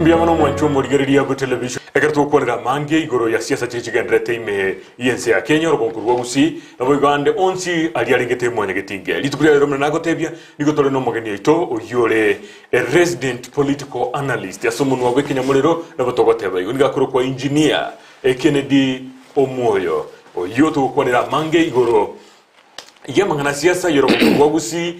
Mbiamano mwancho murigereria go television ekerto kuonera mange igoro ya siasa chichigendrete ime yense ya Kenya rokonkurwa gusi nabo igande onsi ali alingete mwanya getinge litubira romna nagotebia nigotole no mogeni ito oyore a resident political analyst yasomuntu wa Kenya murero nabo togoteba igo ngakuru kwa engineer Kennedy Omwoyo oyo to kuonera mange igoro yamangana siasa yorokonkurwa gusi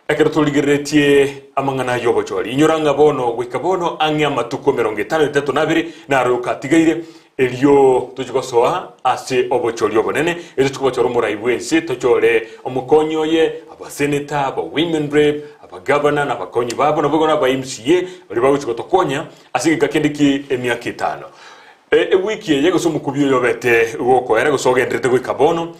ekerto ligeretie amangana yobochori inyoranga bono gwikabono angya matuko 52 na roka tigaire elio tujugosoa ase obochori obonene ezo tukobochoro muraibwense tochore omukonyo ye abasenator aba women rep aba governor na bakonyi babo nabo na ba MCA bali baguchikotokonya asige kendiki emyaka 5 wiki yego so mukubyo yobete woko era gosogendrete gwikabono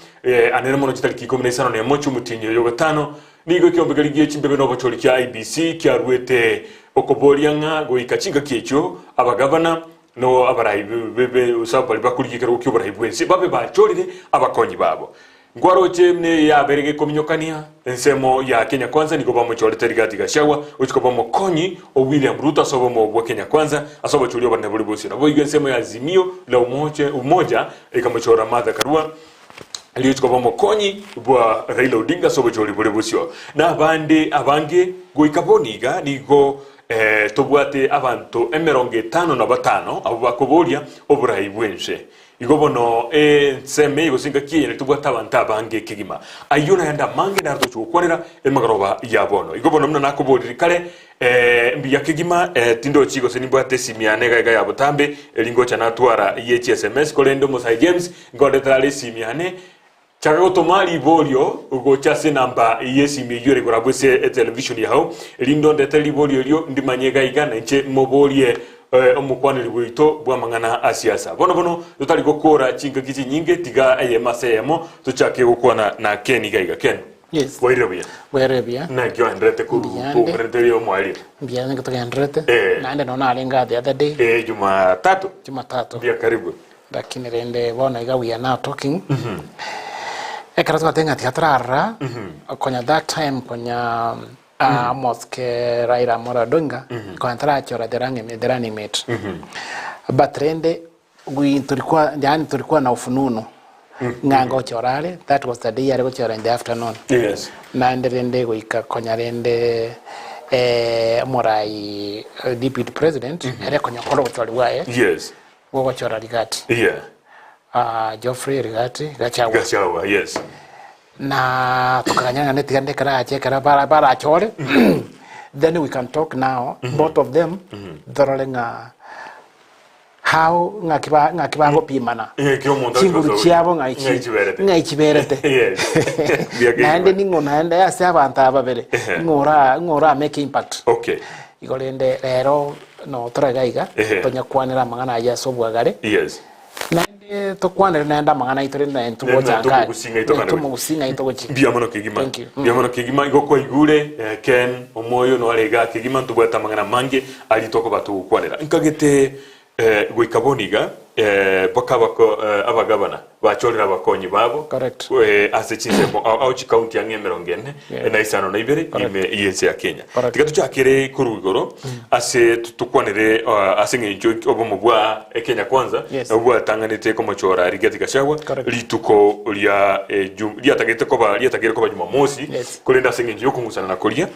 anene mono chitali 15 ne mochu mutinyo yogo 5 nigo kyombegaligie chimbebe no bochori kya IBC kya ruete okoborianga go ikachinga kyecho abagavana no abaraibe usaba bakurikira ukyo baraibense babe bachorire abakonyi babo ngwaroche ne ya berege kominyokania ensemo ya Kenya Kwanza niko bamuchorete rigati gashawa uchiko bamukonyi o William Ruto asobo mo Kenya Kwanza asobo churio bana bolibosi nabo igensemo ya Azimio la umoja ikamuchora Martha Karua aliyo chikoba mokonyi bwa Raila Odinga sobo chori bolebusyo na abange go ikaboniga nigo tobwate abantu 55 abo bakoboria oburayi bwense igobono seme igosinga kiye tobwata abantu abange kigima ayuna yanda mange na ruto chukwanira emagaroba yabono igobono mna nakoboriri kale mbiya kigima tindo chigo senibwate simiane gaiga yabotambe elingo cha natwara SMS kolendo Mosai James ngodetale simiane chaka tomali bolio ugo chase namba yesi miyore gorabwese television yaho lindo ndeteli bolio lyo ndimanyega igana nche mobolie omukwaniri bwito bwamangana asiasa bono tutali gokora chinga kizi nyinge tiga masemo tuchake gukwana na Ken gaiga Ken yes werebia na gyo andrete ku rendelio mwali mbia ngo tukandrete naende nona alenga the other day Jumatatu bia karibu lakini rende bona iga we are now talking ekarato atenga teatrara konya that time konya moske Raila Moradonga konya trachora derani met but rende tulikuwa na ufununo ngango chorale that was the day yale gochora in the afternoon yes na rende goika konya rende morai deputy president ele konya kondo gochora wae yes gochora rigati Geoffrey rigati gachawa yes na tukanyanga netigande karache bara achore then we can talk now both of them dorolenga how ngakibango pimana chinguru chiabo ngaichiberete naende ningo naende ase abantu ababere ngora make impact okay igolende rero no toragaiga tonyakwanira mangana ya sobwagare yes tokwanira naenda mangana itore na entubo changa tumugusinga itogochi biamano kigima igokwa igure Ken Omwoyo no alega kigima ntubwata mangana mange ali toko batu kwanira nkagete gwikaboniga bakabako abagabana bachorera abakonyi babo correct ase chinsemo auchi county ya 40 na isano na ibere ime yense ya Kenya tigatu chakere kurugoro ase tukwanire ase ngejo obomubwa Kenya Kwanza obwa tanganite ko mochora rigati gashawa lituko lya tagete ko Jumamosi kolenda ase ngejo kungusana na kolia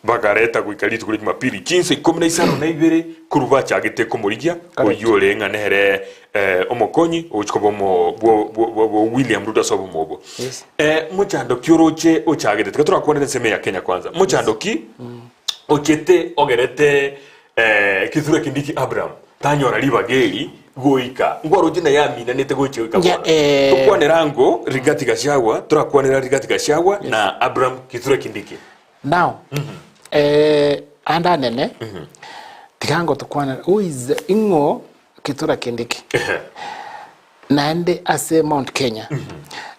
bagareta guikalitu kuri Jumapili 15 na ibere kuruba chagete ko murigia oyole nganehere omokonyi ochikobo bo William Ruto sobo mobo muchando kyoroche ochagete tikatura kuonera seme ya Kenya Kwanza muchando ki ochete ogerete kithura kindiki Abraham tanyora libageli goika ngwaro jina ya mina nete goche goika tukwanera ngo rigati gashawa turakwanera rigati gashawa na Abraham kithura kindiki now anda nene tikango tukwanera who is ingo Kitura Kindiki naende ase Mount Kenya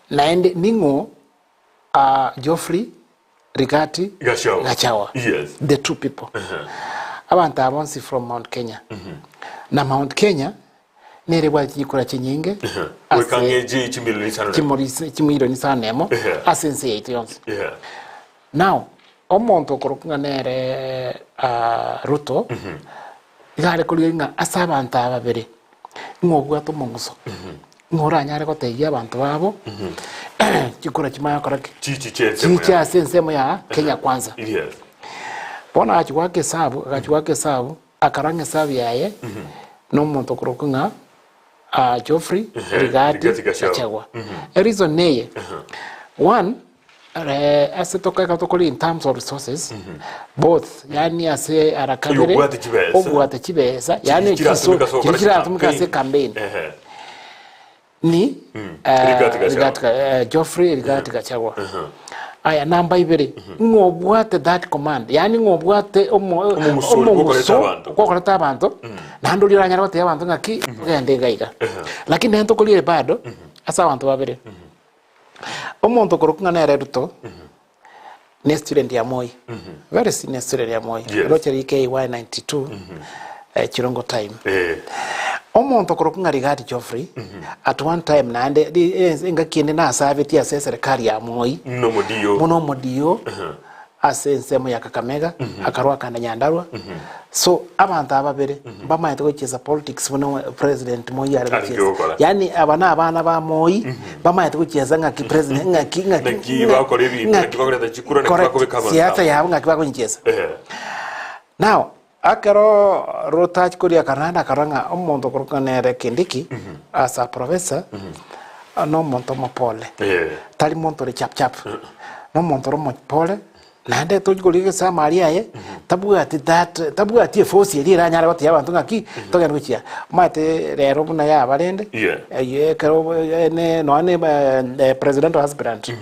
naende ningo Geoffrey Rigati Gachawa yes the two people abantu abonsi from Mount Kenya na Mount Kenya nere bwa chikora chinyinge wekangeji chimiro ni sanemo asense 8 years now omonto korokanga nere Ruto igare kuringa asabanta ababere ngobwa to monguso ngora nyare ko tegia abantu babo chikora chimaya korake chicha sensemo ya Kenya kwanza bona achwake sabu akarange sabu yaye no muntu kurokunga Geoffrey Rigati Gachagua reason neye one asetoka katokoli in terms of resources both yani ase arakabere obwate chibesa yani kira tumika se campaign ni Geoffrey Rigati Gachagua aya namba ibere ngobwate that command yani ngobwate omuso kokorata abantu nanduli ranyara bate abantu ngaki gende gaiga lakini nento kolire bado asa abantu babere omuntu kurukunga na Ruto ne student ya Moi very senior student ya Moi rocheri KY92 chirongo time omuntu kurukunga Rigati Geoffrey at one time nande ngakinde na saveti ya serikali ya Moi muno modio asensemo ya Kakamega akarwa kanda Nyandarua so abantu ababere bamaite kucheza politics muno president Moi ari kucheza yani abana ba Moi bamaite kucheza ngaki president ngaki bakore ibintu ngakibagoreta chikura nekubaka siasa yabo ngakibako kucheza now akaro rotach koria Canada karanga omuntu kurukanere Kindiki as a professor no monto mopole tali monto le chap no monto mo pole nande tujigolike sa Maria ye tabuati force iri ranyara bati yabantu ngaki togenda kuchia mate rero buna ya barende ye karo ne no ne president husband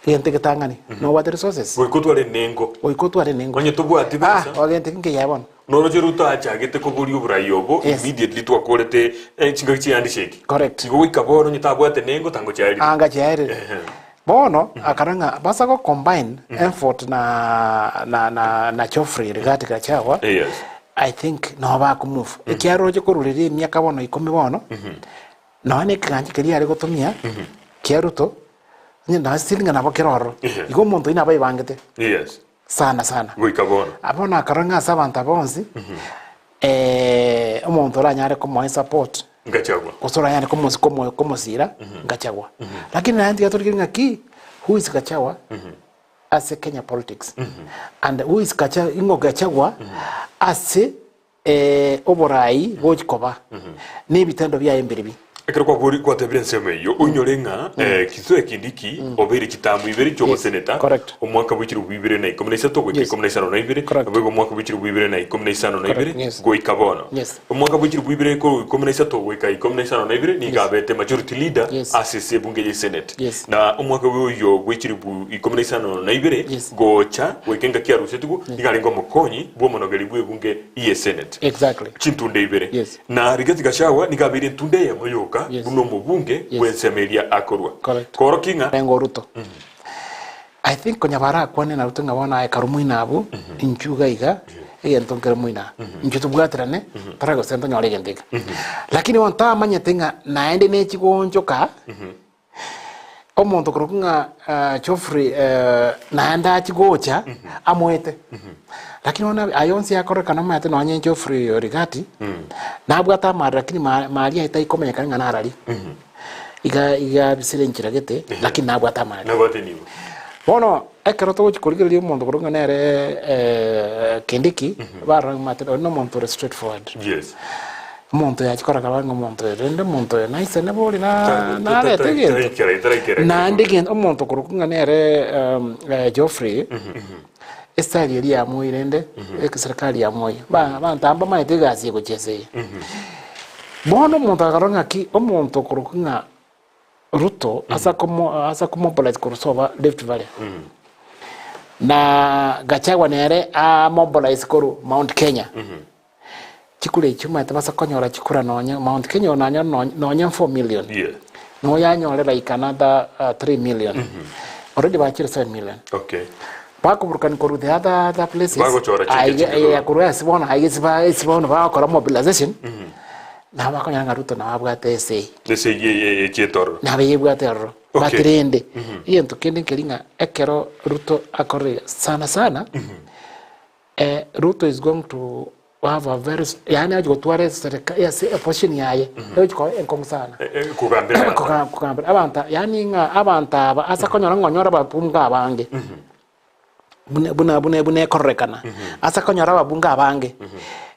yente ketangani no what resources oikotware nengo onye tubwati basa ogente kinge yabon no Ruto achagete kuguri uburayobo immediately twakorete chingachi yandisheki correct igo ikaboro nyitabwate nengo tango chairi anga chairi bono akaranga basa ko combine effort na Geoffrey Rigati Gachagua yes I think no ba ku move ikiaro je kururire myaka bono 10 bono no ne kanji kiri ari gotumia kiaruto na stilinga na bokiroro igo muntu ina bai bangete yes sana goikabona abona akaranga sabanta bonzi omuntu ranyare ko mo support Gachagua kusora yani como sira Gachagua lakini na ndio tulikinga ki who is Gachagua as a Kenya politics and who is Gachagua as oborai gojikoba ne bitendo bya emberibi ekero kwa gori kwa evidence meyo unyorenga kitwe Kindiki obere kitamu ibere cyo seneta omwaka bwikiri bwibere na 13 gweke 15 na ibere abego omwaka bwikiri bwibere na 15 na ibere goikabona omwaka bwikiri bwibere ko 13 gweka 15 na ibere ni gabete majority leader asese bunge ye senate na omwaka bw'uyo bwikiri bwu 15 na ibere gocha gwekenga kiarusetugo igalengo mukonyi bwo monogeri bwe bunge ye senate chintunde ibere na Rigati Gachagua ni gabere tunde ya moyo buno mubunge wensemeria akorwa koro kinga rengo Ruto I think konyabara kwane na Ruto ngabona ekarumuina abu inchuga iga entonkera muina inchutubwatirane tarago sento nyore gendika lakini wonta manyetenga naende ne chigonjoka omuntu kurukunga Geoffrey naenda chigocha amwete lakini ona ayonsi yakoreka namate no anye Geoffrey Rigati nabwata mara lakini Maria itaikomenyeka ngana arari iga bisire nchiragete lakini nabwata mara nabwate nibo bono ekero to chikurigiri omuntu kurunga nere Kindiki barang mate no muntu straightforward yes monto ya chikora kabango monto rende monto nice ne boli na rete na ndegen omuntu kurukunga nere Geoffrey estali eri ya Moi rende serikali ya Moi bantamba maite gazi gochese bono omuntu akaronga ki omuntu kurukunga Ruto asa como mobilize kurusoba Rift Valley na Gachagua nere a mobilize kuru Mount Kenya chikule chuma tabasa konyora chikura nonya Mount Kenya onanya nonya 4 million no yanyorera ikanada 3 million already bachira 7 million bako burkan koru the other places ya kurua sibona sibona ba kora mobilization na bako nyanga Ruto na babwate sei ye chetor na bayebwate ro batrende yento kende kelinga ekero Ruto akore sana Ruto is going to have a very yani aje gutware serikali ya opposition yaye eko enkong sana kugambira abanta yani nga abanta aba asa konyora ngonyora babunga abange bune korrekana asa konyora babunga abange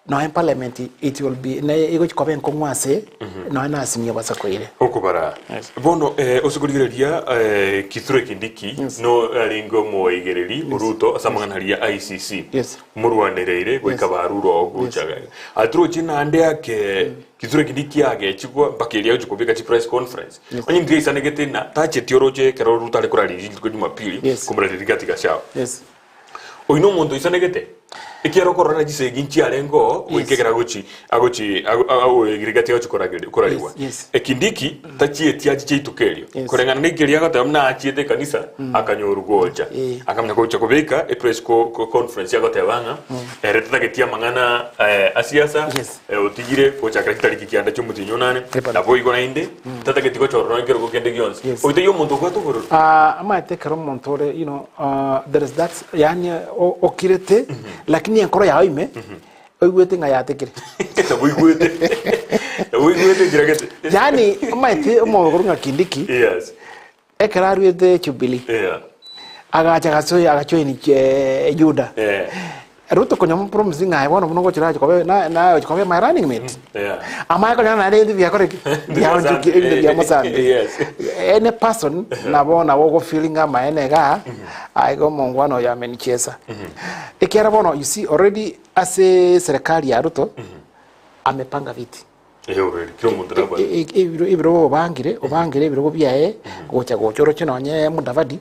no in parliament it will be na ego chikobe nkongwase no na asimye basakoire okubara bono osugurigereria kithure kindiki no ringo moigereri uruto asamangana haria ICC murwanereire gwika baruro oguchaga atro china ande yake kithure kindiki yage chigwa bakeria ujikobeka chi press conference onye ngiye sanegete na tache tioroje kero rutale kurari ko Jumapili kumurari gatika shao oino mondo isanegete ikiaro korona jise ginchi alengo wikegera agochi girigati yacho korariwa ekindiki tachie tiaji chitukerio korengana nigeria gata mna achiete kanisa akanyorugoja akamnya kocha kubeka e press conference yagata yabanga retata getia mangana asiasa otigire kocha krakitari kikianda chumuti nyonane nabo igona inde tata getiko chorona ngero kokende gyons oite yo muntu kwato goro ama tekero montore you know there is that yani okirete lakini enkoro yawe ime oigwete nga yatekire oigwete jiragete yani amaite omogoro nga kindiki ekararuete Jubilee agacha gasoya agachoini Juda Ruto konyamu promise nga ibono muno gochira kobe na kobe my running mate ama ko na ndi vya koreki ya njuki ndi ya mosande any person na bona wogo feeling ama enega aigo mongwano ya menichesa ikiara bono you see already ase serikali ya Ruto amepanga viti already kyo mundraba ibiro obangire ibiro byae gocha gochoro chinonye Mudavadi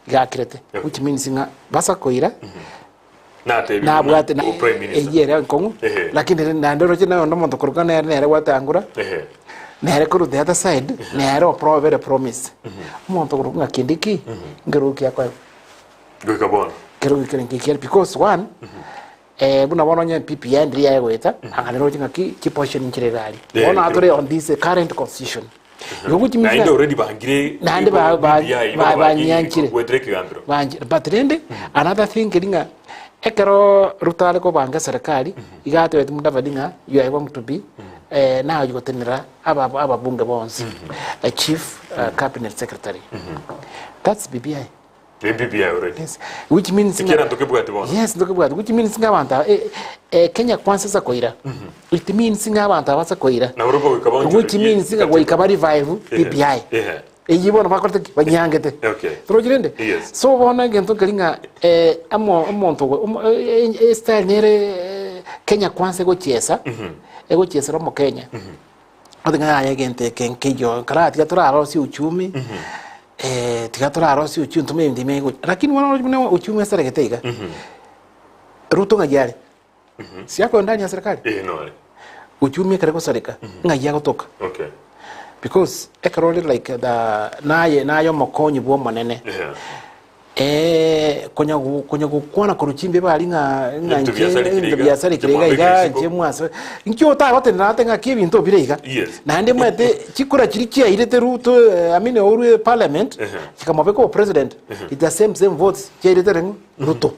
gakirete which means nga basa koira na bwate na prime minister yere nkongu lakini ndero china ndo muntu kurukana nere watangura nere kuru the other side nere very promise muntu kurukana kindiki ngeruki yakwa gukabona keruki because one buna bono nya PPN ndiri yagweta angalero chinga ki portion nchirerali bona atore on this current constitution na inde already bangire nande ba nyanchire but then another thing kiringa ekero rutale ko banga serikali igato wetu Mudavadi nga you are going to be now you gotenera aba bunge bonse a chief cabinet secretary that's BBI already which means yes which means ngabanta Kenya kwanza za koira it means ngabanta basa koira which means ngabwa revive BBI ejibono bakorte banyangete projirende so bona gento kalinga amonto style nere Kenya kwanza go chiesa ego chiesa romo Kenya adinga ya gente kenkejo kala tigatura si uchumi tigatura si uchumi tume ndime lakini wana uchumi sasa geteiga Ruto ngajari si yako ndani ya serikali no uchumi kare sarika ngajia kutoka because ekaroli like the nayo mokonyi bwo monene konya gukwana kuruchimbe bali nga nje biasara kirega iga nje mwaso nkyo ta hote natenga kibinto birega nande mwete chikura chirikia irete Ruto amine oru parliament chikamobeko president it the same votes chirete Ruto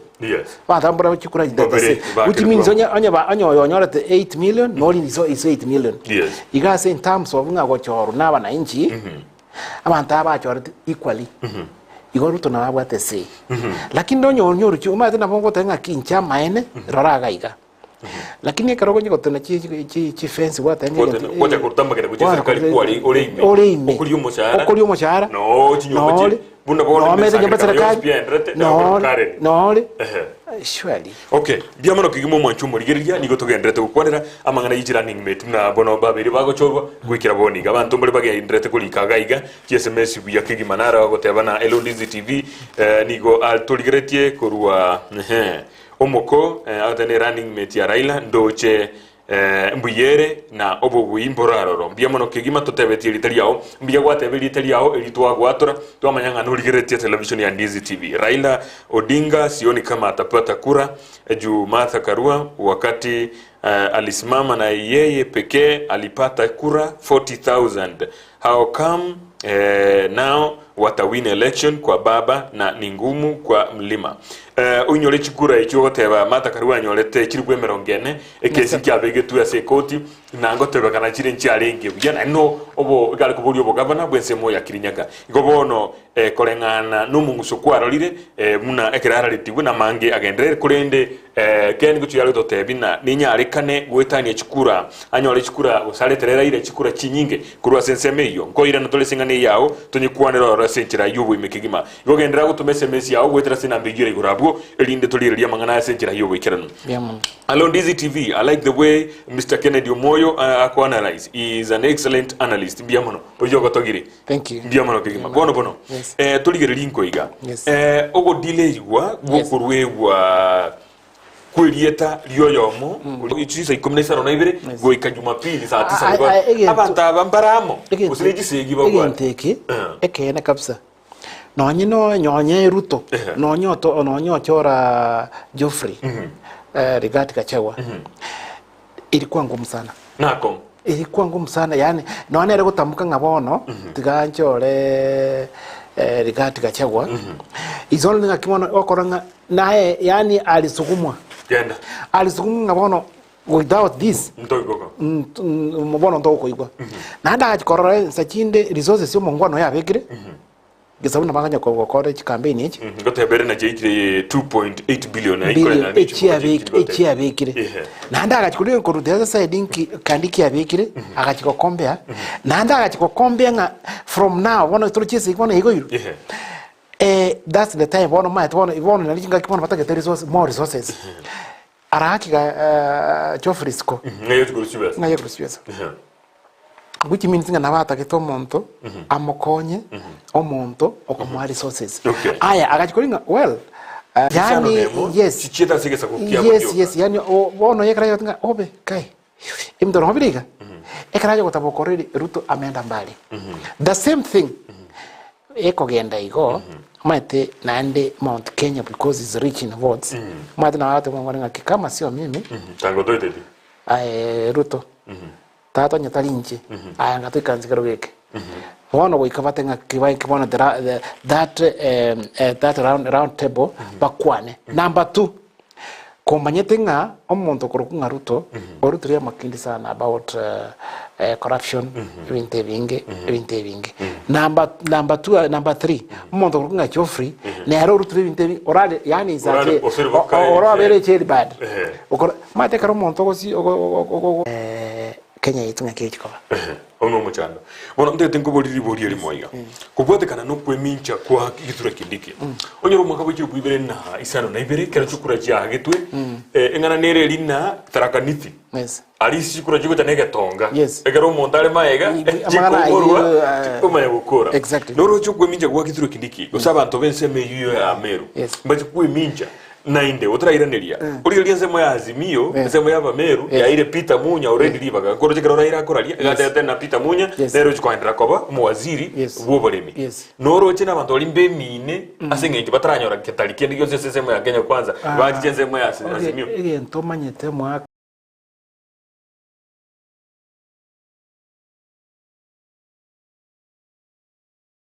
Tambora chikura idase which means onyorete 8 million no is 8 million iga say in terms of nga gochoro naba na inchi abantu abachorete equally Ruto na wabwate sei lakini ndonyoru chuma tena bongo tenga kincha maene roraga iga lakini karogo nyiko tena chi fence wata ngoja kurutamba kene kucheza serikali kwali oreime okuri umushara no chinyomachi bunda bona meza nyamba serikali no surely okay biamano kigimo mwanchumo rigeriria nigo tugendrete gukwanira amangana yijiraning mate na bono babiri bagochorwa gwikira boniga abantu muri bagendrete kulikaga iga SMS buya kigimanara gotebana Ndizi TV nigo alturigeretie kurwa omoko atene running mate ya Raila ndoche mbuyere na obogui mboraroro biamono kigima totebetie litaliao mbia gwatebeli litaliao elitwa gwatora twamanyanga nurigeretie television ya Ndizi TV Raila Odinga sioni kama atapata kura juu Martha Karua wakati alisimama na yeye pekee alipata kura 40,000 how come now watawin election kwa baba na ni ngumu kwa mlima unyole chikura icho goteba Martha Karua nyolete chirigwe 40 ekesi kyabegetu ya sekoti na ngoteba kana chire nchiarenge buyana no obo gali kubuli obo governor bwensemo ya Kirinyaga igobono kolengana numunguso kwarolire muna ekirara litibwe na mange agendere kurende ken gutuyalo totebina ninyarekane gwetania chikura anyole chikura usaleterera ile chikura chinyinge kurwa senseme iyo ngoira natole singane yao tonyikwanira ora senchira yubu imekigima igogendera gutumese mesi yao gwetera sina mbigire igurabwo elinde tolireria mangana ya senchira yubu ikirano Hello Ndizi TV. I like the way Mr. Kennedy Omwoyo analyze. He is an excellent analyst. Biamono. Ojogo togiri. Thank you. Biamono kigima. Bono. Yes. Toligere linko iga. Yes. Ogo delay wa gukurwe wa kwelieta lyoyomo. Ichisa ikomenesa rona ibere go ikajumapili saa 9 abanta bambaramo. Usinijisegi bagwa. Egenteki. Ekene kabisa. Nonyino nyonye Ruto. Nonyo chora Geoffrey. Rigati Gachagua ilikuwa ngumu sana nako ilikuwa ngumu sana yani naona ile gutambuka ngabono tiganchore Rigati Gachagua izolo ngakimona okoranga naye yani alisukumwa genda alisukumwa ngabono without this mbono ndoko igwa nanda achikorora sachinde resources yo mongwano yabekire gisabu nabanganya ko college campaign iki gotebere na jikire 2.8 billion echi abekire nanda agachikuriye ko rudeza side kandiki abekire agachikokombea nanda agachikokombea nga from now one to chise ikona higo yuru that's the time one might one na linga kipona batake more resources araki ga Geoffrey ngayo kurusiweza which means nga nabata kito monto amokonye omonto okomwa resources aya agachikoringa well yani yes chicheta sigesa kukia yes yani bono yekara yotinga obe kai imdoro hobiliga ekara gotabokoreri Ruto amenda mbali the same thing ekogenda igo mate nande Mount Kenya because is rich in votes mate na watu ngwana kama sio mimi tango doite Ruto tato nyatali nje aya ngatukanzikero geke wono goikabatenga kibai kibona that round table bakwane number 2 kombanyetenga omonto kurukunga Ruto orutria makindi sana about corruption ibinte bingi number 3 omonto kurukunga Geoffrey nero orutria ibinte orale yani izate orabere cheri bad okora mate karo omonto gosi Kenya yitunga kechikoba ono muchando bona ndete ngobori ribori eri moiga kubwote kana no kwemincha kwa gitura kindike onyoro mwaka bwiki bwibere na isano na ibere kera chukura cha getwe engana nere lina tarakaniti yes alisi chukura chiko tanege tonga yes egero montale maega chiko gukora exactly noro chukwemincha kwa gitura kindike osaba nto bense meyu ya Ameru mbaje kwemincha nainde otrairaneria uri liense moya Azimio nsemo ya Ameru ya ile Peter Munya already libaga koro chikero raira koralia gate na Peter Munya nero chikoendera koba muwaziri woboremi noro chena bantu limbe mine asenge batranyora ketali kendi yose sesemo ya Kenya kwanza baje nsemo ya Azimio ntomanyete mwaka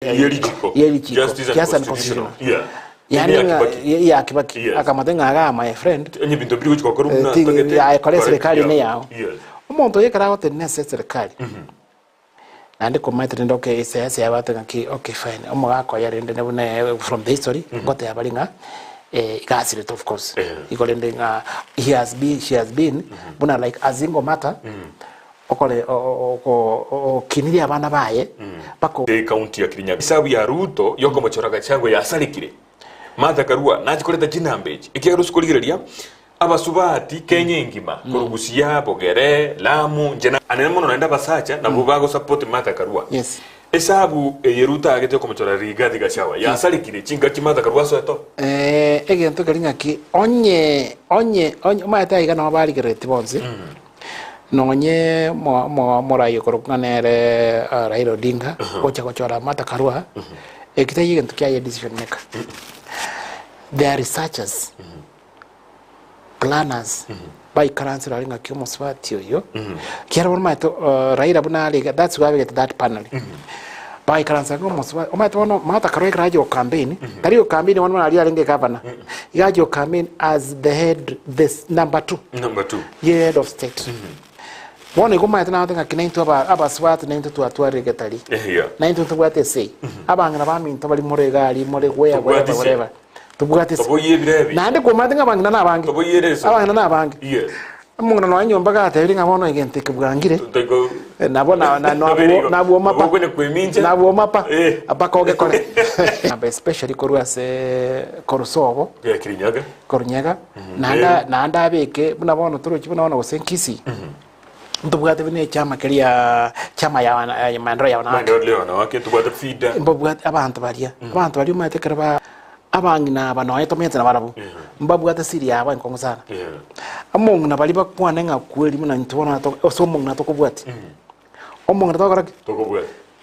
yelichiko justice and constitution yani ya Kibaki akamatenga aga my friend enye bintu biri kuchiko korumna tagete ya kole serikali ne yao umuntu yekara hote nese serikali nande komaitre ndoke siasa ya batanga ki okay fine omwako yarende nebune from the history ngote yabalinga ikasire of course ikolende nga she has been buna like azingo mata okole kiniri abana baye bako county ya Kirinyaga sabu ya Ruto yoko mochoraga changwe ya salikire Martha Karua nachikoleta chinambeji ikero sikuligereria abasubati Kenya ngima kurugusia Bogere Lamu njena anemono naenda basacha na bubago support Martha Karua yes esabu yeruta agete komochora Rigathi Gachagua ya salikire chinga Martha Karua soeto egento kalinga ki onye mata iga no bali gereti bonzi nonye morayo korukanere Raila Odinga gocha gochora Martha Karua ekitayi gento kya decision maker. They are researchers, planners, by currency running a Kumuswati. Raila Bunali, that's why we get that panel. By Karansango Moswa, Omatono, Mata Correct Radio campaign, Tario campaign, one Alia governor. Yajo campaign as the head, this number 2. Number 2. Head of state. One go might now think I can to about swat name to a regatali. Yeah. 9 to what they say. Abang Ramin, Tabali Moregali, Moreguea, whatever. To what is Nanda commanding among Nanabang. Nanabang. Yes. Among the line on Baga, telling I want again take a grangit. They go. Nabona, Nabomapa, a Bacoga, especially Coruas Corsovo, Corniaga, Nanda Beke, Bunavon, Turuchino was in Kissy. To what even a Chamacaria, Chamaya, Mandrea, to what the feed. But what about Abantaria? You might take about Abangina, Banoy, Tomatoes and Arabu. But what the city I went concern. Among Nabaliba Quaning of Quilliman and Toronto, or some Monato of what? Among the dog,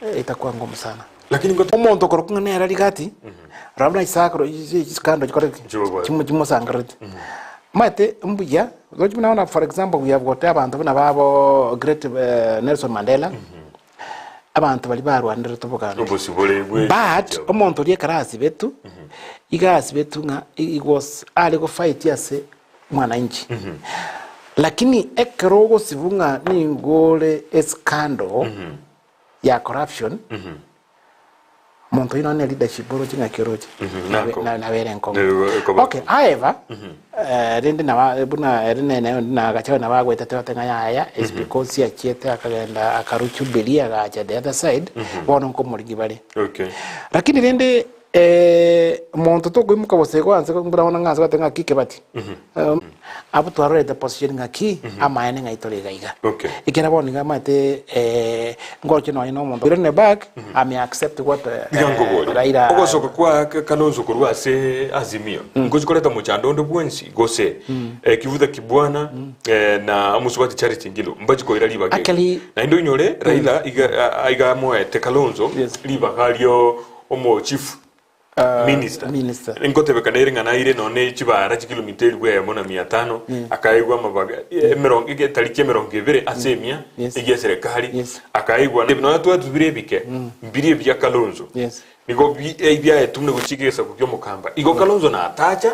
Itaquangom Sana. Like in Gotomonto Corcuna Rigati, Rabbi Sacro is kind of correct. Chimosangret. Mate, Umbuya, for example, we have got about great Nelson Mandela. Abantu bali barwanira tubugana but omuntu lyekarazi betu igazi betu nga it was aliko fight yase mwananchi lakini ekerogo sivunga ni ngole scandal ya corruption muntu ino ne leadership boro chinga kiroje na bere nkongo okay however rende na buna rene na gachawa na bagweta tewatenga yaya is because ya chiete akagenda akaruchu belia gacha the other side bono nkomuri gibale okay lakini rende muntu to gwimuka bose kwanze mbona nganza gatenga kike bati abu twaro the position ngaki amaene ngaitore gaiga okay ikera boni ngamate ngoche no ino muntu rene back ame accept what raira ogosoka kwa Kalonzo kurwa se azimio ngozikoleta muchando ndo bwensi gose kivuda kibwana na amusubati charity ngilo mbaji ko ira liba na ndo nyole raila iga moete Kalonzo liba galio omo chief minister ngote kanairinga naire none chibara chikilometeri gwe mona 500 akaigwa mabaga emerongo ige tariki emerongo ibere asemia ige serikali akaigwa no atwa tubire bike mbiri bya Kalonzo nigo bya etumne guchigesa kugyo mukamba igo Kalonzo na atacha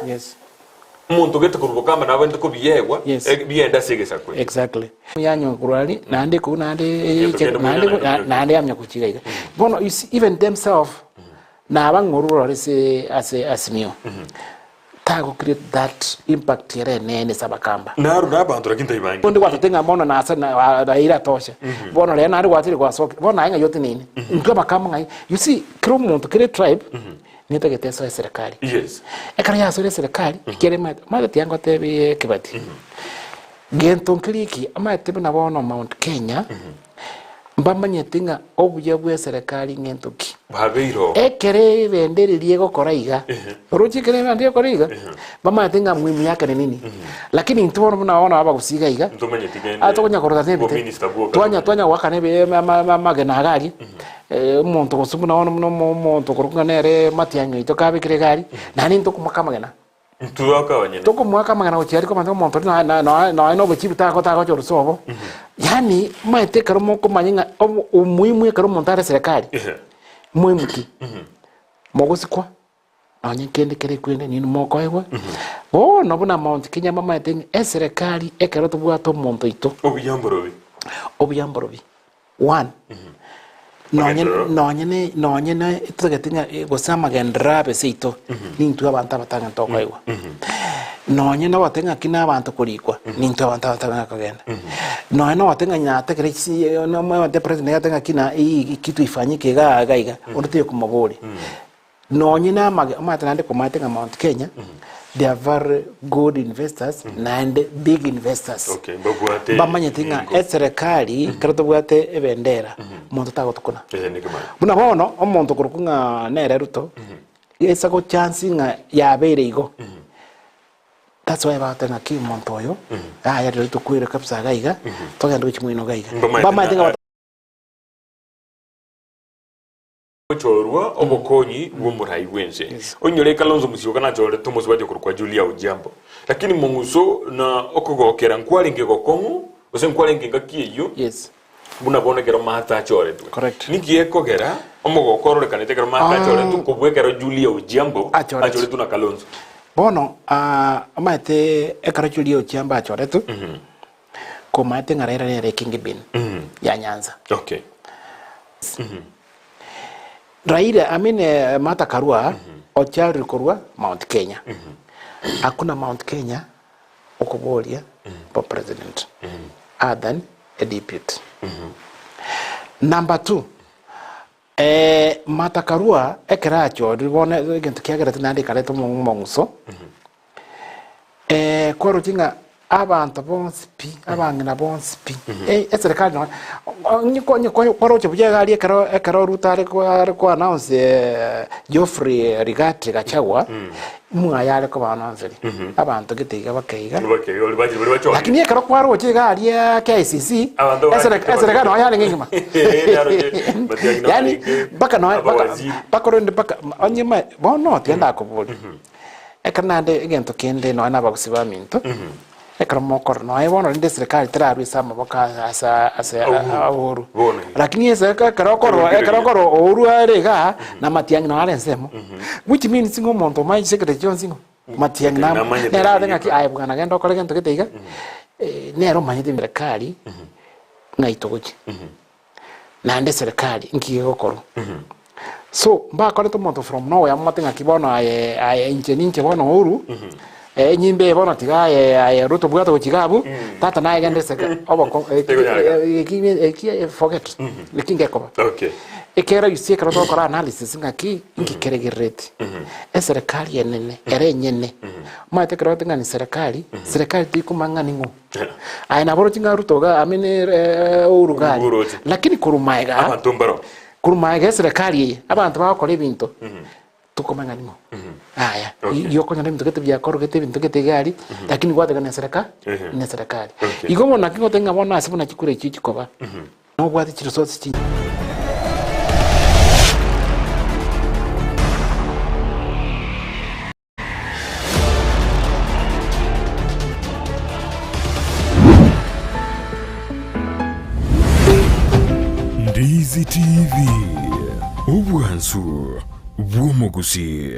umuntu gete kurubokamba nabandi ko biyegwa biyenda segesa kwe exactly yanyo kurali nande ko nande amnya kuchiga bono even themselves na abangoruro rese asimio tago create that impact yere nene sabakamba naru nabantu rakinta ibangi bondi watatenga mono na asa na ira tosha bono le nari watiri kwa soke bono ainga yote nini ngwa bakamba ngai you see kiro muntu kire tribe nita geteso serikali yes ekara ya sore serikali kire mata tiango tebe kibati gento kliki ama tebe na bono Mount Kenya mbamanye tinga obuye bwe serikali ngentoki babeiro ekere venderirie gokoraiga ruchi kere venderirie gokoraiga bamanye tinga mwimu yake ni nini lakini ntuono munaona aba gusiga iga ntumanye tigende atonya korota tebe twanya wakane be magena gari umuntu gusumuna naona umuntu kuruka nere matianyo itokabikire gari nani ntukumaka magena ntuwaka wanyene toko mwaka magana ochari ko manzo monto na no bechibi ta ko chorusobo yani maite karomo ko manyinga umuimu karo montare serikali muimu ki mogosikwa anye kende kere kwende ni moko ewe no buna Mount Kenya mama ete serikali ekero to bwa to monto ito obiyamborobi one nonye itugetinga gosama gendra besito nintu abantu batanga toko ewe nonye no watenga kina abantu kurikwa nintu abantu batanga kagenda nonye no watenga nyata keresi no mwe de president yatenga kina kitu ifanyike gaiga urutiye kumabori nonye na matanande kumatenga Mount Kenya they are very good investors and big investors okay babwate bamanye tinga serikali karato bwate ebendera muntu tagotukuna buna bono omuntu kurukunga nere ruto esa go chance nga yabere igo that's why batenga ki muntu oyo ya ruto kwira kapsa gaiga togenda ukimwino gaiga bamanye tinga chorwa obokonyi bw'umurai wense onyore Kalonzo musyoka na chore tomozi baje kurukwa Julia ujambo lakini munguso na okogokera nkwalinge gokongu ose nkwalinge ngakiyo yes buna bona gero mata chore correct nikiye kogera Omogo korore kanete kero makachore tu kubwekero Julia Ojiambo achore tu na Kalonzo. Bono amaite ekaro Julia Ojiambo achore tu. Komate ngarera re King Bin ya Nyanza. Okay. Raila Martha Karua ochari korwa Mount Kenya. Hakuna Mount Kenya ukubolia for president. Other than a deputy. Number 2. Martha Karua ekera achori wone gento kiagera tinandi kareto mongso. Kwaro tinga abantu bonsipi abangina bonsipi eserikali no kwaro chebuje gali ekero rutare kwa announce Geoffrey Rigati Gachagua mwayale ko announce abantu gitiga bakeiga lakini ekero kwaro gali ya KCC eserikali no yale ngingima yani baka no baka ronde baka onyema bono tienda kubuli ekanande gento kende no anabagusiba minto ekromokor no ewono ndi serikali teraru sama boka asa ahuru lakini ese karokoro ohuru arega na matiang na alensemo which means ngo monto mai secretary Johnson matiang na nera denga ki ai bwana gendo kore gento kiteiga nero manyite serikali ngaitogoji na ndi serikali ngigokoro so mba kore to monto from nowhere amatenga kibono ai incheninche bono ohuru nyimbe bona tiga ya ruto bwato kuchigabu tata naye gendeseka obo ki forget likinge koba okay ekera yusie kara to kora analysis ngaki ngikeregereti serikali yenene ere nyene mate kara tinga ni serikali tikumanga ningo aina boro tinga ruto ga amene urugali lakini kurumaiga abantumbaro kurumaiga serikali abantu bakora ibintu tukomanga nimo haya yoko nyane mtokete bya korogete mtokete gari lakini gwate kana serikali igomo nakingo tenga bona asibona chikure chichi koba no gwate chirososi chi Ndizi TV Ubwansu Bwumugusi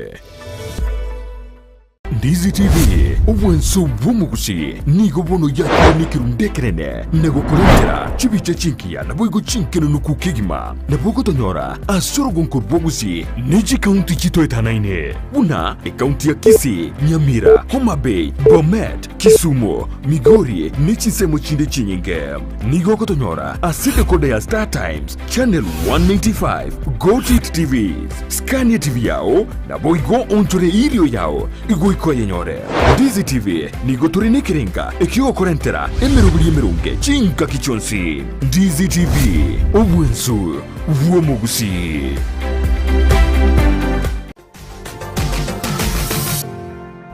Ndizi TV ubwanso bwumugusi nigo bono yakoni kirundekerene nego kurentera chibicha chinkiya nabwo chinkeno nukukigima nabwo tonyora asoro gonko bwogusi niji county chito etanaine una county ya Kisii Nyamira Homa Bay Bomet Kisumu Migori nichi semo chinde chinyinge nigo kotonyora asite kode ya Star Times Channel 195 GoTit TV Scania TV yao nabwo igo onjore irio yao igo ikoyenyore Ndizi TV nigo turine kirenga ekiyo korentera emerunge chinka kichonsi Ndizi TV obwensu bwomugusi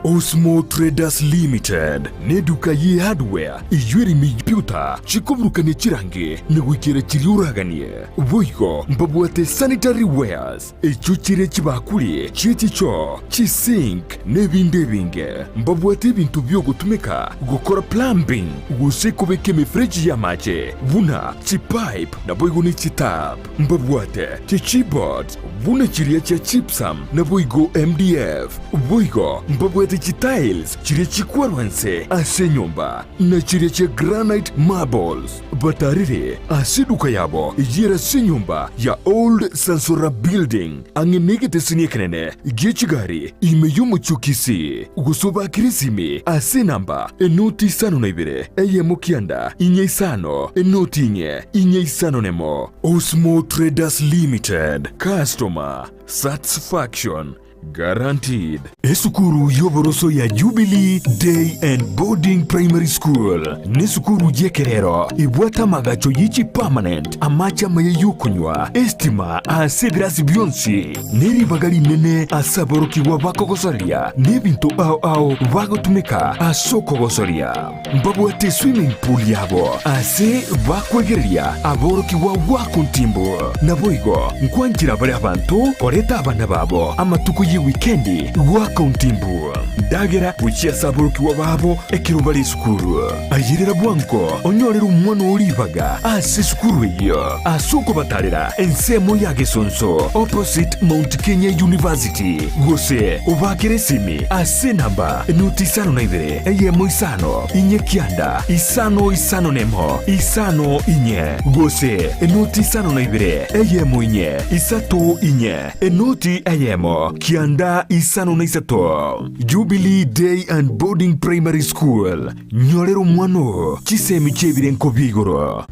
Osmo Traders Limited neduka ye hardware ijwiri miyuta chikoburukane chirange negwikire chiriuraganie boygo mbabwate sanitary wares echuchire chibakuli chichicho chisink nebindebinge mbabwate bintu byo gutumika gukora plumbing gusekubeke mifreji ya mache buna chipipe na boygo ni chitap mbabwate chiboard buna chiria cha chipsam na boygo MDF boygo mbabwate tiles chire chikwarwanse ase nyumba na chire che granite marbles batarire asiduka yabo yera se nyumba ya old sansora building angenegete siniekenene gechigari imeyumu chukisi gusoba kirisime ase namba enoti sano na ibere mukianda inye isano enoti inye isano nemo Osmo Traders Limited customer satisfaction guaranteed. Esukuru yoboroso ya Jubilee Day and Boarding Primary School. Nesukuru jekerero. Ibwata magacho yichi permanent. Amacha mayeyukunywa. Estima asegrasi bionsi. Neri bagali nene asaboroki wa wako gosoria. Nebinto au wago tumeka asoko gosoria. Mbabwate swimming pool yabo. Ase wako geria. Aboroki wa wako ntimbo. Naboigo. Nkwanjira bari abantu. Oreta abana babo. Amatuku gie wikendi gwa kauntimbu ndagera wichia saburuki wa babo ekirubali sukuru ayirira bwanko onyorera umwana olibaga ase sukuru iyo asuko batarira ensemo ya Gesonso opposite Mount Kenya University gose ubakire simi ase namba nuti isano na ibere eyemo isano inye kianda isano nemo isano inye gose nuti isano na ibere eyemo inye isato inye nuti eyemo kianda isano na isato. Jubilee Day and Boarding Primary School nyorero mwano chisemi chebire nkobigoro.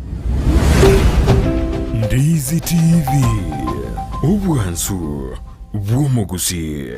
Ndizi TV ubwansu bw'omuguzi.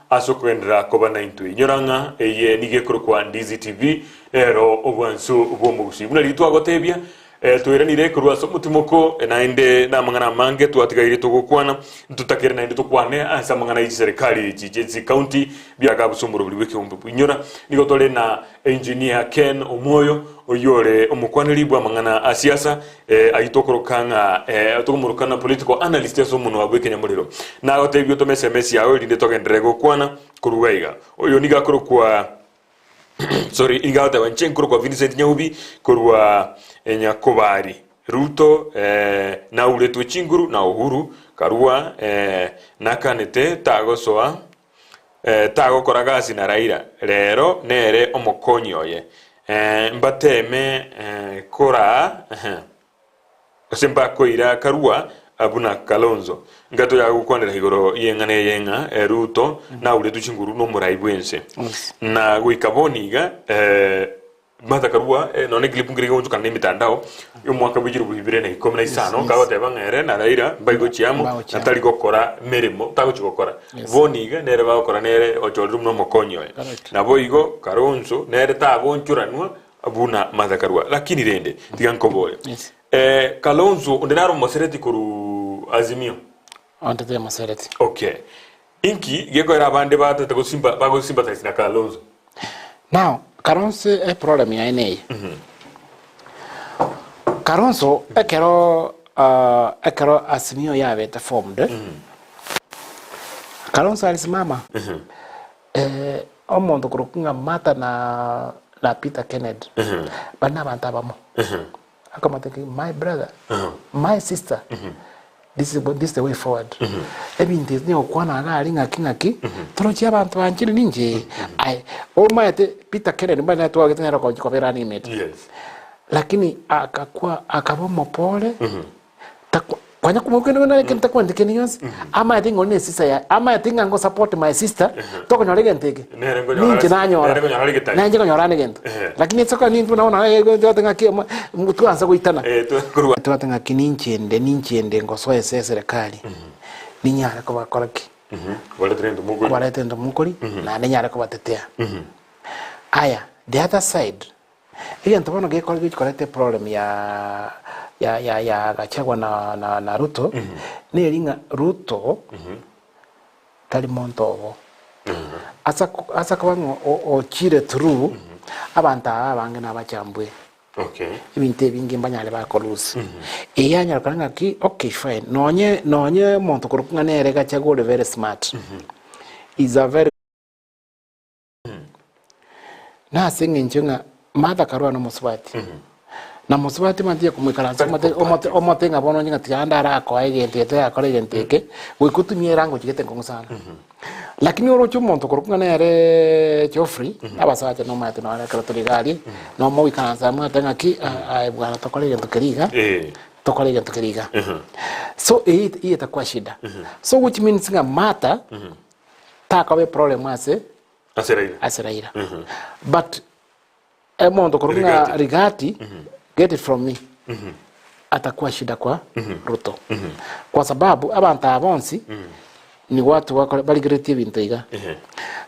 asokwendera koba 92 nyoranga eye nigekuru kwa Ndizi TV ero obwansu bw'omugusi buna litwa gotebya twiranire kurwa somutimoko nainde na mangana mange twatigaire tugukwana tutakere nainde tukwane ansa mangana yi serikali jijezi county byaga busumuro buli Ekeumbu inyora nigo tole na engineer Ken Omwoyo oyore omukwaniri bwa mangana siasa ayitokorokanga tukumurukana political analyst yaso muno wa Kenya muriro na gotebyo to SMS yawe linde togendere gukwana kurugaiga oyo niga kurukwa sorry ingata wanchenkuru kwa Vincent Nyahubi kurwa Nyakobari Ruto na uletu chinguru na Uhuru karua nakanete tagosoa tago koragasi na Raila rero nere omokonyoye mbateme kora osemba koira karua abuna Kalonzo ngato ya gukondera higoro yenga Ruto na uletu chinguru no muraibwense na gwikaboniga mata karua none glipungiriga unju kan mitandao yo mwaka bujuru bibire na 15 kagote bangere na Raila baigo chiamo natali gokora merimo tago chigokora voniga nere bagokora nere ochorum no mokonyo na boigo Kalonzo nere tabonchuranwa abuna mata karua lakini rende tigankobole Kalonzo ondenaro mosereti kuru Azimio ondete mosereti okay inki geko era bande bata tagosimba bagosimba taisina Kalonzo now Kalonzo e problem ya ene Kalonzo ekero Azimio yabe te formed Kalonzo alisimama omondo kurukunga mata na Peter Kennedy bana bantabamo akamateki my brother my sister this is the way forward ebintu ni okwana agali ngaki torochi abantu banjiri ninje ai omayete Peter Kennedy mbana twagete ko kobera ni met yes lakini akabomo pole kwanya kumukene na kenta kwandike ni yonse ama I think only sister ya ama I think ngo support my sister toko nyolege nteke ninje nanyora nanje konyora ngento lakini tsoka ni tunaona yotenga ki mtu anza kuitana tuatenga kininchende ngosoe serikali ninyara ko bakoraki wale tendo mukuri na ninyara ko batetea aya the other side hiyo ntabona gekorete problem ya Gachagua na Ruto ni ringa Ruto tali montobo asa kwa o chire through abanta abange n'abachambwe ibinte bingi mbanyale bakolusi eyanya karanga ki okay fine nonye monto kurukunga nere gachagole very smart is a very na singe njunga mother karwa no muswati na muswati mantie kumikaranza omotenga bono nyinga tianda rako aigentete akore igenteke wikutumie rango chigete ngongusana lakini orocho monto kurukunga nere Geoffrey abasacha no mate no karaturigali no mo wikaranza mwatenga ki bwana tokole igentokeriga tokole igentokeriga so ita kwa shida so which means nga mata takawe problem ase asiraira but monto kurukunga rigati get it from me atakuwa shida kwa Ruto kwa sababu abanta abonsi ni watu wako baligretie bintoiga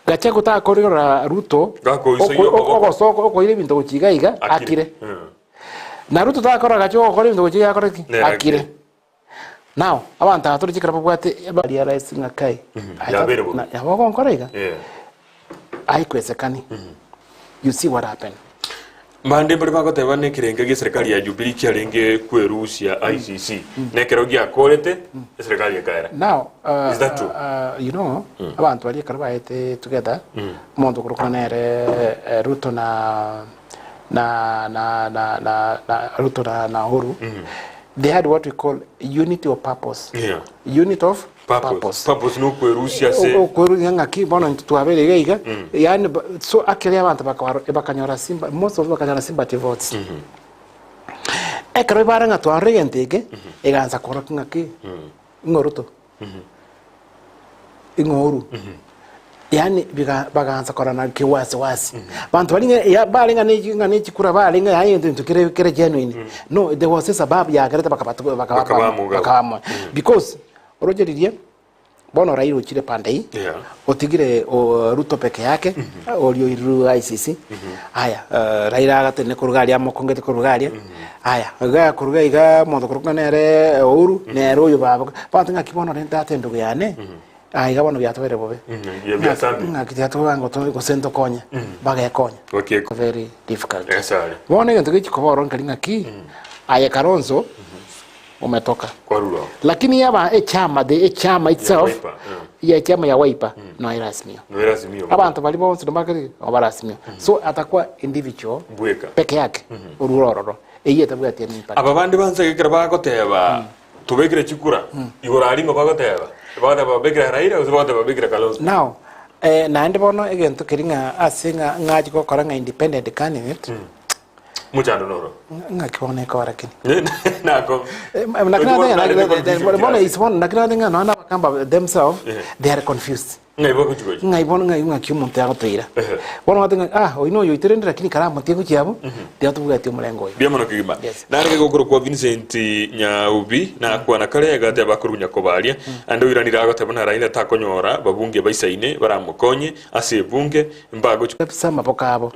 gacha kutakorera Ruto oko ile binto kuchigaiga akire na Ruto takora gacha oko binto kuchiga akire now abanta aturi chikara bwate bali ara singa kai na yabo nkorega aikwesekani you see what happened Mande bari bagoteba ne kirenge ge serikali ya Jubilee kirenge kwerusia ICC ne kerogi akorete serikali ya kaera. Now is that true? You know abantu bali karbaete together mondo kurukonere Ruto na Ruto na Uhuru. They had what we call unity of purpose. Unit of purpose. Purpose no kwerusia se. Kwerusia ngaki bono tuabere geiga. Yani so akili abantu bakanyora simba most of bakanyora simba votes. Ekero baranga twarigenteke eganza koroka ngaki ngoruto. Inguru. Yani baganza korana kiwasi. Bantu balinga ne chikura balinga yayo ntu kire genuine. No, there was a sababu ya gareta bakabamo. Because orojeririe bono Raila uchire pandei. Otigire Ruto peke yake olio iru ICC. Aya Raila agatene kurugalia mokongete kurugalia. Aya ga kurugaiga mondo kurugana nere Uhuru nero yo baba. Bantu ngakibono renta atendo yane. Aiga bono byatwere bobe. Ngakitatu wango to ko sento konya. Baga konya. Okay. Very difficult. Bono ngento kichikoboro nkalinga ki. Aya Kalonzo umetoka. Kwa rulo. Lakini yaba chama itself. Ya chama ya Wiper no irasmio. Abantu bali bonse ndobakari obarasmio. So atakuwa individual peke yake ururororo. Eyete bwate ni impact. Ababandi banze kikira bagoteba. Tubekire chikura. Igora alingo bagoteba. Bada babekira Raila uzibada babekira Kalonzo. Now naende bono egento kiringa asinga ngaji ko koranga independent candidate. Muchando noro. Ngakibone ko warakini. Nako. Bono is one nakina no na bakamba themselves they are confused. Ngaibona kiumuntu yagotoira. Bono watenga oino yo iterende lakini karamo tiego chiabo ndiatubuga tio mulengo. Biamono kigima. Narige gokoro kwa Vincent Nyaubi na kwa nakare agate bakurunya kobalia ando iranira agatebona Raila takonyora babunge baisaine baramukonye ase bunge mbago sama pokabo.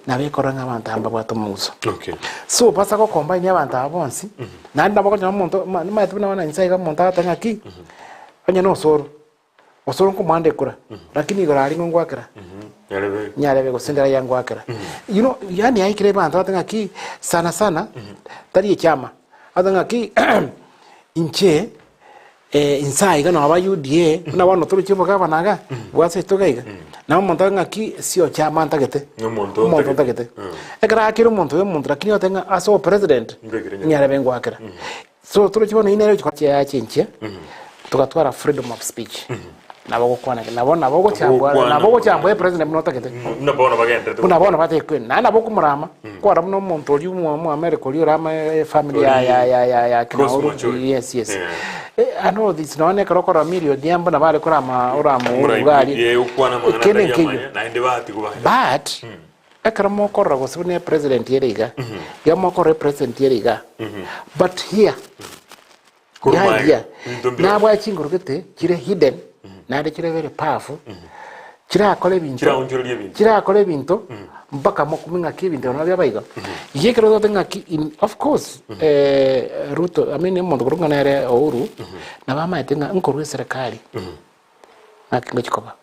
Na bekoranga abantu amba bwatomuzo. Okay. So pasa ko combine abantu abonsi. Na ndabo ko muntu matubina wana inside ka muntu atanga ki. Anya no soro. Osoro ko mande kura. Lakini igora ali ngwakira. Nyarebe ko sendera yangu akira. You know yani aikire abantu atanga ki sana tari chama. Atanga ki inche inside kana aba UDA na wano tuli chipo kaba naga bwase togaiga na monta ngaki sio chama ntagete monto ntagete ekara akiro monto lakini otenga aso president nyare bengo akira so tuli chipo ine leo ya chenche tukatwara freedom of speech nabo kwana nabo chambwa president mnotagete nabona bagende nabona bate kwen nabo kumurama kwa no monto oli mu America oli rama family ya Kinauru yes I know this no ne krokora milio diambo na bale kurama uramu ugali ye ukwana mangana ya na ende bati kuba but akramo korra go sune president yeriga ya moko represent yeriga but here yeah na bwa chingurugete kire hidden na de kire very powerful kira akole binto mpaka mokuminga kibinto na byabayiga yekero dotenga ki of course Ruto I mean mondo kurunga nere Uhuru na bama etenga nkorwe serikali na kingo chikoba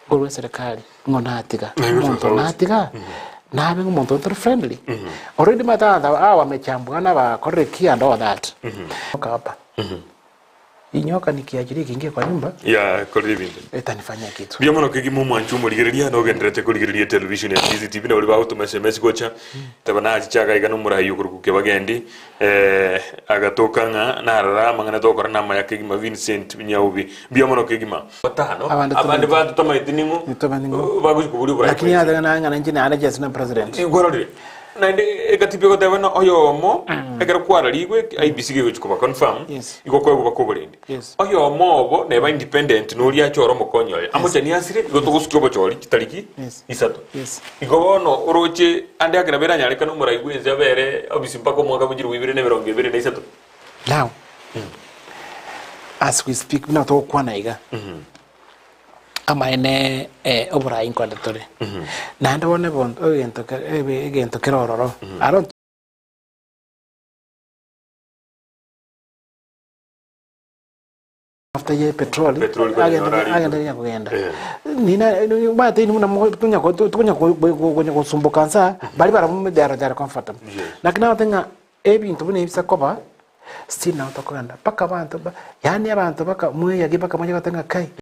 ngorwe serikali ngona atiga muntu natiga na abe muntu friendly already matanda wamechambwa na bakoreki and all that hapa inyoka nikiajiri kingie kwa nyumba ya koribi etanifanyia kitu bia mono kigimo mwanchu murigereria no gendrete kurigereria television ya Ndizi TV na uri ba utuma SMS gocha tabana achichaga igano murayi ukuruke bagendi agatoka na arara mangana tokora nama ya kigima Vincent Nyaubi bia mono kigima batano abande ba tutama itiningo bagukuburi bura lakini ada na ngana njine ana just na president ngorori na ekatipiko tabana oyomo ekara kwara ligwe IBC ge chikuba confirm iko kwa bakoborende oyomo obo neba independent no ria choro mukonyole amuchani asire igo tugusukyo bochori kitariki isato iko bono uroche ande akira bera nyareka no muraigwe enze abere obisi mpako mwaka bujiru 2023 now as we speak na to kwa naiga ama ene obra inkwandetore na ndabone bondo egento kerororo aron after ye petrol agenda kugenda nina bate ni muna tunya kusumbukansa bali bara mu dara comfortable nakina tenga ebintu bune bisa koba still na utokanda paka bantu yani abantu baka muye yagibaka mwenye katenga kai